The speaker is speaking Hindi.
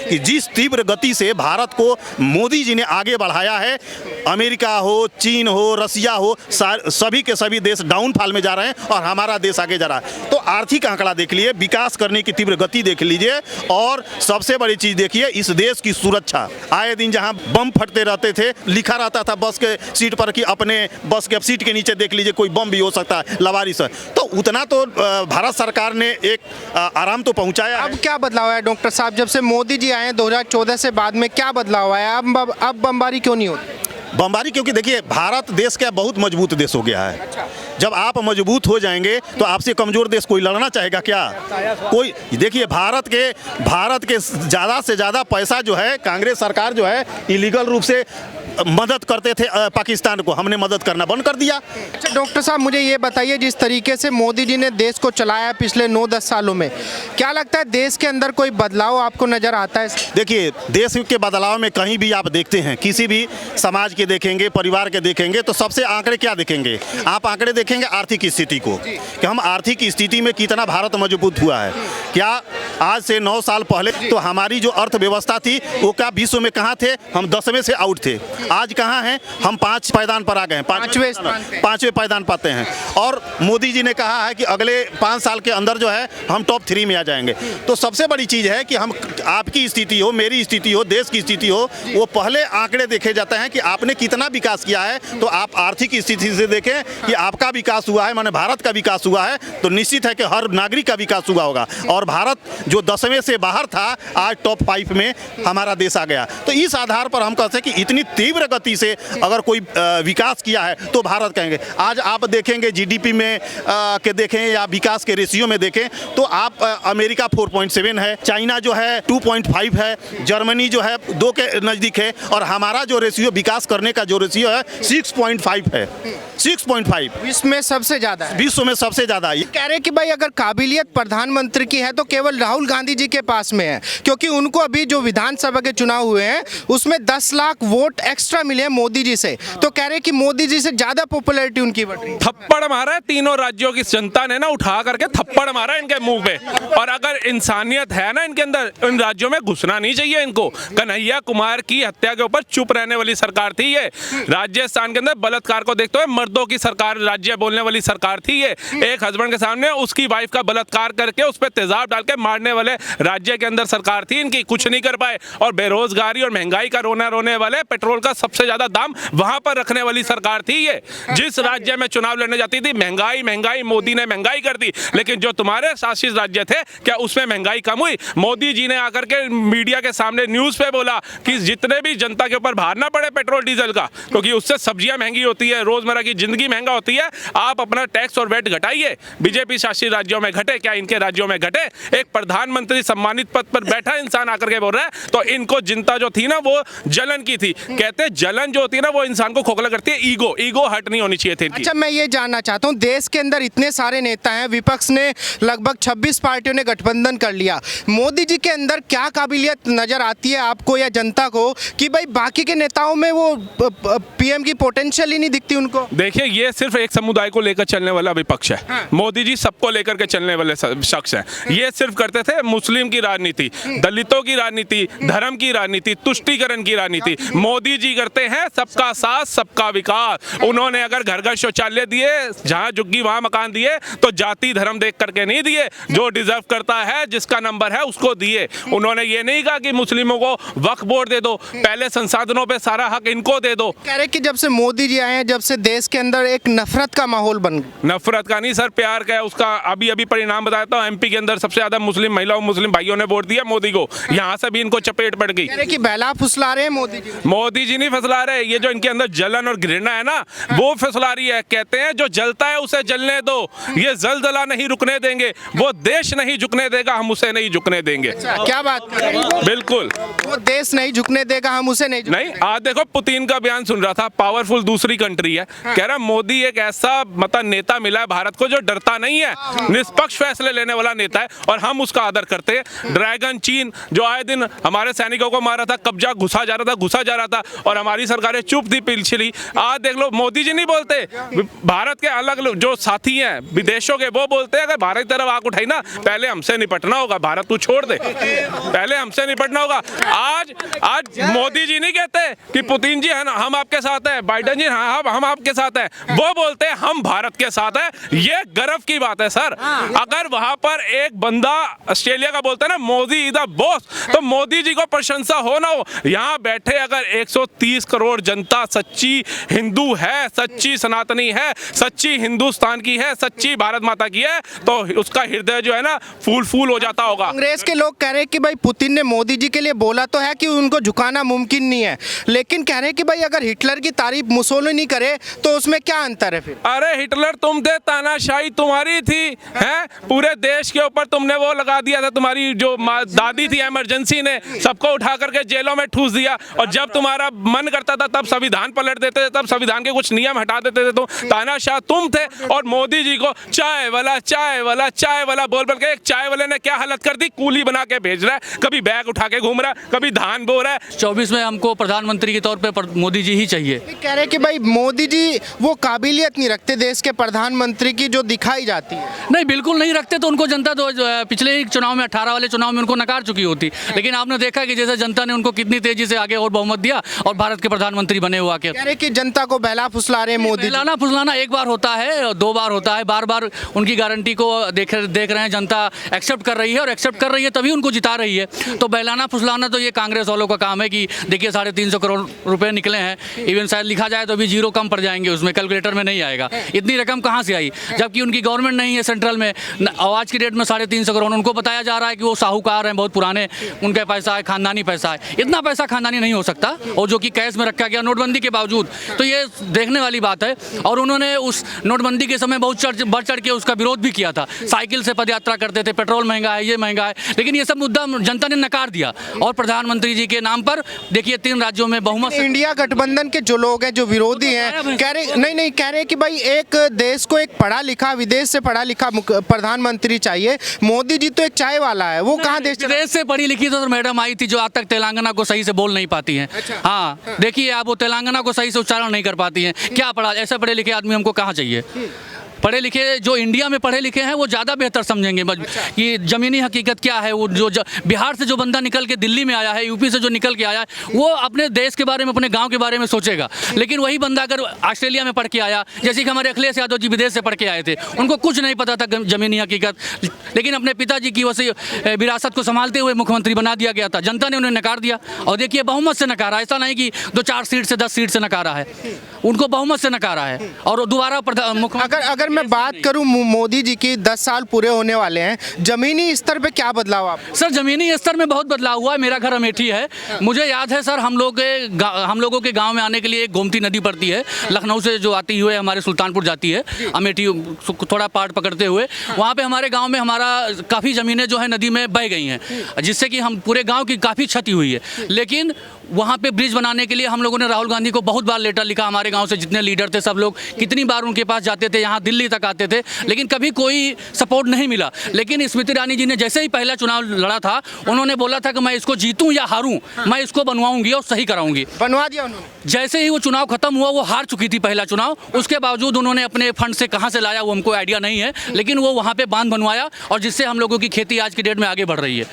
कि जिस तीव्र गति से भारत को मोदी जी ने आगे बढ़ाया है, अमेरिका हो, चीन हो, रसिया हो, सभी के सभी देश डाउनफॉल में जा रहे हैं और हमारा देश आगे जा रहा है। तो आर्थिक आंकड़ा देख लीजिए, विकास करने की तीव्र गति देख लीजिए, और सबसे बड़ी चीज देखिए इस देश की सुरक्षा। आए दिन जहां बम फटते रहते थे, लिखा रहता था बस के सीट पर कि अपने बस के सीट के नीचे देख लीजिए कोई बम भी हो सकता है लवारिस है, तो उतना तो भारत सरकार ने एक आराम तो पहुंचाया है। अब क्या बदलाव है डॉक्टर साहब, जब से मोदी जी आए 2014 से बाद में क्या बदलाव आया? अब बमबारी क्यों नहीं होती? बमबारी क्योंकि देखिए भारत देश का बहुत मजबूत देश हो गया है। जब आप मजबूत हो जाएंगे तो आपसे कमजोर देश कोई लड़ना चाहेगा क्या? कोई देखिए भारत के ज़्यादा से ज़्यादा पैसा जो है कांग्रेस सरकार जो है इलीगल रूप से मदद करते थे पाकिस्तान को, हमने मदद करना बंद कर दिया। अच्छा डॉक्टर साहब, मुझे ये बताइए, जिस तरीके से मोदी जी ने देश को चलाया पिछले 9-10 सालों में, क्या लगता है देश के अंदर कोई बदलाव आपको नजर आता है? देखिए देश के बदलाव में कहीं भी आप देखते हैं, किसी भी समाज के देखेंगे, परिवार के देखेंगे, तो सबसे आंकड़े क्या देखेंगे? आप आंकड़े देखेंगे आर्थिक स्थिति को, कि हम आर्थिक स्थिति में कितना भारत मजबूत हुआ है। क्या आज से 9 साल पहले तो हमारी जो अर्थव्यवस्था थी वो क्या विश्व में कहाँ थे? हम 10वें से आउट थे। आज कहाँ हैं? हम 5 पायदान पर आ गए हैं, 5वें पायदान पाते हैं। और मोदी जी ने कहा है कि अगले 5 साल के अंदर जो है हम टॉप 3 में आ जाएंगे। तो सबसे बड़ी चीज़ है कि हम, आपकी स्थिति हो, मेरी स्थिति हो, देश की स्थिति हो, वो पहले आंकड़े देखे जाते हैं कि आपने कितना विकास किया है। तो आप आर्थिक स्थिति से देखें कि आपका विकास हुआ है, माने भारत का विकास हुआ है, तो निश्चित है कि हर नागरिक का विकास हुआ होगा। और भारत जो 10वें से बाहर था, आज टॉप 5 में हमारा देश आ गया। तो इस आधार पर हम कहते हैं कि इतनी तीव्र गति से अगर कोई विकास किया है तो भारत कहेंगे। आज आप देखेंगे जीडीपी में के देखें या विकास के रेशियो में देखें तो आप अमेरिका 4.7 है, चाइना जो है 2.5 है, जर्मनी जो है 2 के नज़दीक है, और हमारा जो रेशियो विकास करने का जो रेशियो है 6.5 है। 6.5 विश्व में सबसे ज़्यादा है। विश्व में सबसे ज़्यादा है। कह रहे कि भाई अगर काबिलियत प्रधानमंत्री की है तो केवल राहुल गांधी जी के पास में है, क्योंकि उनको अभी जो विधानसभा के चुनाव हुए हैं उसमें 10 लाख वोट एक्स्ट्रा मिले हैं मोदी जी से। तो कह रहे कि मोदी जी से ज्यादा पॉपुलैरिटी उनकी बढ़ रही है। थप्पड़ मारा है तीनों राज्यों की जनता ने ना, उठा करके थप्पड़ मारा है इनके मुंह पे। और अगर इंसानियत है ना इनके अंदर, इन राज्यों में घुसना नहीं चाहिए इनको। कन्हैया कुमार की हत्या के ऊपर चुप रहने वाली सरकार थी ये। राजस्थान के अंदर बलात्कार को देखते हुए मर्दों की सरकार, राज्य बोलने वाली सरकार थी ये। एक हस्बैंड के सामने उसकी वाइफ का बलात्कार करके उस पर तेजाब डाल के मारने वाले राज्य के अंदर सरकार थी इनकी, कुछ नहीं कर पाए। और बेरोजगारी और महंगाई का रोने वाले, पेट्रोल का सबसे ज्यादा दाम वहां पर रखने वाली सरकार थी ये। जिस राज्य में चुनाव लड़ने जाती थी महंगाई मोदी ने महंगाई कर दी। लेकिन जो तुम्हारे शासित राज्य थे क्या उसमें महंगाई कम हुई? मोदी जी ने आकर के मीडिया के सामने न्यूज पे बोला कि जितने भी जनता के ऊपर भार ना पड़े पेट्रोल डीजल का, क्योंकि उससे सब्जियां महंगी होती है, रोजमर्रा की जिंदगी महंगा होती है, आप अपना टैक्स और वेट घटाइए। बीजेपी शासित राज्यों में घटे, क्या इनके राज्यों में घटे? एक प्रधानमंत्री सम्मानित पद पर बैठा इंसान आकर के बोल रहा है। तो इनको जनता जो थी ना वो जलन की थी। कहते जलन जो होती है ना वो इंसान को खोखला करती है। ईगो हट नहीं होनी चाहिए थी इनकी। अच्छा मैं ये जानना चाहता हूँ, देश के अंदर इतने सारे नेता हैं, विपक्ष ने लगभग 26 पार्टियों ने गठबंधन कर लिया, मोदी जी के अंदर क्या काबिलियत नजर आती है आपको या जनता को कि भाई बाकी के नेताओं में वो पीएम की पोटेंशियल ही नहीं दिखती उनको? देखिए ये सिर्फ एक समुदाय को लेकर चलने वाला विपक्ष है। हाँ। मोदी जी सबको लेकर के चलने वाले शख्स हैं। ये सिर्फ करते थे मुस्लिम की राजनीति, दलितों की राजनीति, धर्म की राजनीति, तुष्टीकरण की राजनीति। मोदी जी करते हैं सबका साथ सबका विकास। उन्होंने अगर घर घर शौचालय दिए, जहां झुग्गी वहां मकान दिए, तो जाति धर्म देख करके नहीं दिए। जो डिजर्व करता है, जिसका नंबर है उसको दिए। उन्होंने ये नहीं कहा कि मुस्लिमों को वक्फ बोर्ड दे दो, पहले संसाधनों पे सारा हक इनको दे दो। कह रहे कि जब से मोदी जी आए हैं, जब से देश के अंदर एक नफरत का माहौल बन, नफरत का नहीं सर, प्यार का है। उसका अभी परिणाम बताता हूँ। एमपी के अंदर सबसे ज्यादा मुस्लिम महिलाओं, मुस्लिम भाइयों ने वोट दिया मोदी को। यहाँ से भी इनको चपेट पड़ गई। कह रहे कि बहला फुसला रहे हैं मोदी जी। मोदी जी नहीं फसला रहे, ये जो इनके अंदर जलन और घृणा है ना वो फसला रही है। कहते हैं जो जलता है उसे जलने दो, ये जलजला नहीं रुकने देंगे। वो देश नहीं झुकने देगा, हम उसे नहीं झुकने देंगे। क्या बात कर रही है? बिल्कुल, वो देश नहीं झुकने देगा, हम उसे नहीं। आज देखो पुतिन का बयान सुन रहा था, पावरफुल दूसरी कंट्री है। कह रहा मोदी एक ऐसा मतलब नेता मिला है भारत को जो डरता नहीं है, निष्पक्ष फैसले लेने वाला नेता है, और हम उसका आदर करते हैं। ड्रैगन चीन जो आए दिन हमारे सैनिकों को मारा था, कब्जा घुसा जा रहा था, और हमारी सरकारें चुप थी पिछली। आज देख लो, मोदी जी नहीं बोलते, भारत के अलग जो साथी हैं विदेशों के, वो बोलते हैं अगर भारत की तरफ आग उठाई ना, पहले हमसे निपटना होगा, भारत को छोड़ दे, पहले हमसे निपटना होगा। आज मोदी जी नहीं कहते कि पुतिन जी है ना हम आपके साथ है, बाइडेन जी हाँ हम आपके साथ है, वो बोलते हैं हम भारत के साथ है। ये गर्व की बात है सर। अगर वहां पर एक बंदा ऑस्ट्रेलिया का बोलता है ना मोदी इज द बॉस, तो मोदी जी को प्रशंसा हो ना हो। यहाँ बैठे अगर 130 करोड़ जनता सच्ची हिंदू है, सच्ची सनातनी है, सच्ची हिंदुस्तान की है, सच्ची भारत माता की है, तो उसका हृदय जो है ना फूल हो जाता होगा। कांग्रेस के लोग कह रहे हैं कि भाई पुतिन ने मोदी जी के लिए बोला तो है कि उनको झुकाना मुमकिन नहीं है, लेकिन कह रहे हैं कि भाई अगर हिटलर की तारीफ मुसोलिनी करे तो उसमें क्या अंतर है फिर? अरे हिटलर तुम थे, तानाशाही तुम्हारी थी, हैं? पूरे देश के ऊपर तुमने वो लगा दिया था, तुम्हारी जो दादी थी इमरजेंसी ने सबको उठा करके जेलों में ठूस दिया, और जब तुम्हारा मन करता था तब संविधान पलट देते थे, तब संविधान के कुछ नियम हटा देते थे। तो तानाशाह तुम थे, और मोदी जी को चाय वाला बोल के एक चाय वाले ने क्या हालत कर दी, कूली बना के भेज रहा है, कभी बैग उठा के घूम रहा है, कभी धान बो रहा है। 24 में हमको प्रधानमंत्री के तौर पे मोदी जी ही चाहिए। कह रहे हैं कि भाई मोदी जी वो काबिलियत नहीं रखते देश के प्रधानमंत्री की जो दिखाई जाती है। नहीं, बिल्कुल नहीं रखते, तो उनको जनता तो पिछले ही चुनाव में 18 वाले चुनाव में उनको नकार चुकी होती। लेकिन आपने देखा कि जैसे जनता ने उनको कितनी तेजी से आगे और बहुमत दिया और भारत के प्रधानमंत्री बने हुआ के। कह रहे कि जनता को बहला फुसला रहे मोदी जी। बहलाना फुसलाना एक बार होता है, 2 बार होता है, बार उनकी गारंटी को देख रहे हैं, जनता एक्सेप्ट कर रही है, और एक्सेप्ट कर रही है तभी उनको जिता रही है। तो बहलाना फुसलाना तो ये कांग्रेस वालों का काम है कि देखिए 350 करोड़ रुपए निकले हैं, इवन शायद लिखा जाए तो भी 0 कम पड़ जाएंगे, उसमें कैलकुलेटर में नहीं आएगा। इतनी रकम कहाँ से आई जबकि उनकी गवर्नमेंट नहीं है सेंट्रल में। आज की डेट में 350 करोड़ उनको बताया जा रहा है कि वो साहूकार हैं, बहुत पुराने, उनके पैसा है, खानदानी पैसा है। इतना पैसा खानदानी नहीं हो सकता, और जो कि कैश में रखा गया नोटबंदी के बावजूद, तो ये देखने वाली बात है। और उन्होंने उस नोटबंदी के समय बहुत बढ़ चढ़ के उसका विरोध भी किया था, साइकिल से पदयात्रा करते थे, पेट्रोल महंगा है, ये महंगा है, लेकिन ये सब मुद्दा जनता ने नकार दिया। और प्रधानमंत्री जी के नाम पर देखिए 3 राज्यों में बहुमत। इंडिया गठबंधन के जो लोग हैं, जो विरोधी हैं, कह रहे नहीं कह रहे कि भाई एक देश को एक पढ़ा लिखा, विदेश से पढ़ा लिखा प्रधानमंत्री चाहिए। मोदी जी तो एक चाय वाला है, वो कहाँ देश विदेश से पढ़ी लिखी तो मैडम आई थी जो आज तक तेलंगाना को सही से बोल नहीं पाती हैं। हाँ, देखिए आप, वो तेलंगाना को सही से उच्चारण नहीं कर पाती हैं। क्या पढ़ा, ऐसे पढ़े लिखे आदमी हमको कहाँ चाहिए? पढ़े लिखे जो इंडिया में पढ़े लिखे हैं वो ज़्यादा बेहतर समझेंगे कि ज़मीनी हकीकत क्या है। वो जो बिहार से जो बंदा निकल के दिल्ली में आया है, यूपी से जो निकल के आया है, वो अपने देश के बारे में, अपने गांव के बारे में सोचेगा। लेकिन वही बंदा अगर ऑस्ट्रेलिया में पढ़ के आया, जैसे कि हमारे अखिलेश यादव जी विदेश से पढ़ के आए थे, उनको कुछ नहीं पता था ज़मीनी हकीकत, लेकिन अपने पिताजी की वैसे विरासत को संभालते हुए मुख्यमंत्री बना दिया गया था। जनता ने उन्हें नकार दिया, और देखिए बहुमत से नकारा। ऐसा नहीं कि 2-4 सीट से 10 सीट से नकारा है, उनको बहुमत से नकारा है। और दोबारा अगर मैं बात करूं मोदी जी की 10 साल पूरे होने वाले हैं, जमीनी स्तर पे क्या बदलाव आप? सर जमीनी स्तर में बहुत बदलाव हुआ है। मेरा घर अमेठी है, मुझे याद है सर, हम लोगों के गांव में आने के लिए एक गोमती नदी पड़ती है, लखनऊ से जो आती हुए हमारे सुल्तानपुर जाती है, अमेठी थोड़ा पार्ट पकड़ते हुए, वहाँ पे हमारे गाँव में हमारा काफ़ी ज़मीनें जो है नदी में बह गई हैं, जिससे कि हम पूरे गाँव की काफ़ी क्षति हुई है। लेकिन वहाँ पे ब्रिज बनाने के लिए हम लोगों ने राहुल गांधी को बहुत बार लेटर लिखा। हमारे गांव से जितने लीडर थे सब लोग कितनी बार उनके पास जाते थे, यहाँ दिल्ली तक आते थे, लेकिन कभी कोई सपोर्ट नहीं मिला। लेकिन स्मृति ईरानी जी ने जैसे ही पहला चुनाव लड़ा था, उन्होंने बोला था कि मैं इसको जीतूं या हारूं, मैं इसको बनवाऊंगी और सही कराऊंगी। बनवा दिया उन्होंने। जैसे ही वो चुनाव खत्म हुआ, वो हार चुकी थी पहला चुनाव, उसके बावजूद उन्होंने अपने फंड से कहाँ से लाया वो हमको आइडिया नहीं है, लेकिन वो वहाँ पे बांध बनवाया, और जिससे हम लोगों की खेती आज की डेट में आगे बढ़ रही है।